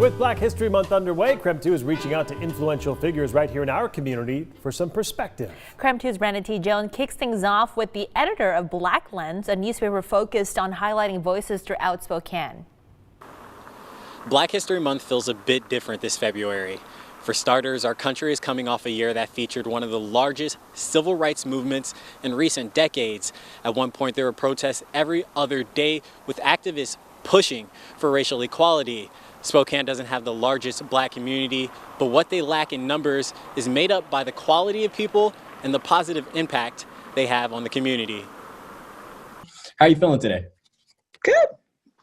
With Black History Month underway, KREM 2 is reaching out to influential figures right here in our community for some perspective. KREM 2's Brandon T. Jones kicks things off with the editor of Black Lens, a newspaper focused on highlighting voices throughout Spokane. Black History Month feels a bit different this February. For starters, our country is coming off a year that featured one of the largest civil rights movements in recent decades. At one point, there were protests every other day with activists pushing for racial equality. Spokane doesn't have the largest black community, but what they lack in numbers is made up by the quality of people and the positive impact they have on the community. How are you feeling today? Good.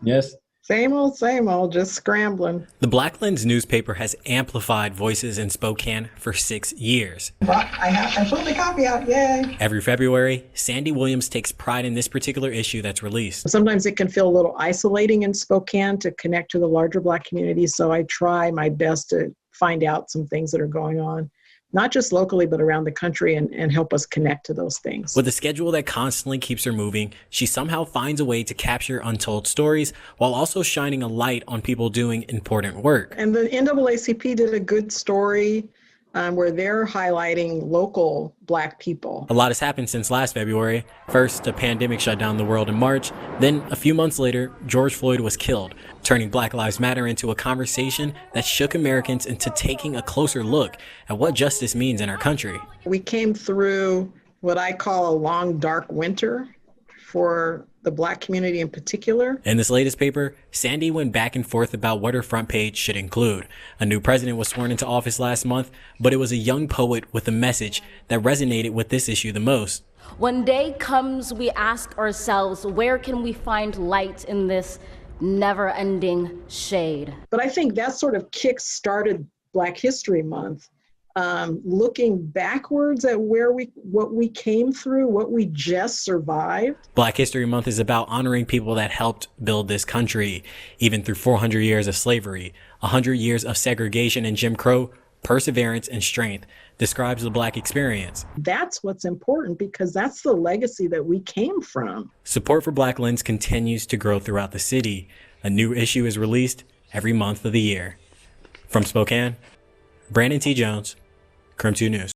Yes. Same old, just scrambling. The Black Lens newspaper has amplified voices in Spokane for 6 years. I put the copy out, yay. Every February, Sandy Williams takes pride in this particular issue that's released. Sometimes it can feel a little isolating in Spokane to connect to the larger black community, so I try my best to find out some things that are going on, not just locally, but around the country, and help us connect to those things. With a schedule that constantly keeps her moving, she somehow finds a way to capture untold stories while also shining a light on people doing important work. And the NAACP did a good story where they're highlighting local black people. A lot has happened since last February. First, a pandemic shut down the world in March. Then, a few months later, George Floyd was killed, turning Black Lives Matter into a conversation that shook Americans into taking a closer look at what justice means in our country. We came through what I call a long, dark winter for the black community in particular. In this latest paper, Sandy went back and forth about what her front page should include. A new president was sworn into office last month, but it was a young poet with a message that resonated with this issue the most. When day comes, we ask ourselves, where can we find light in this never-ending shade? But I think that sort of kick-started Black History Month. Looking backwards at what we came through, what we just survived. Black History Month is about honoring people that helped build this country. Even through 400 years of slavery, 100 years of segregation and Jim Crow, perseverance and strength describes the black experience. That's what's important, because that's the legacy that we came from. Support for Black Lens continues to grow throughout the city. A new issue is released every month of the year. From Spokane, Brandon T. Jones, KREM 2 News.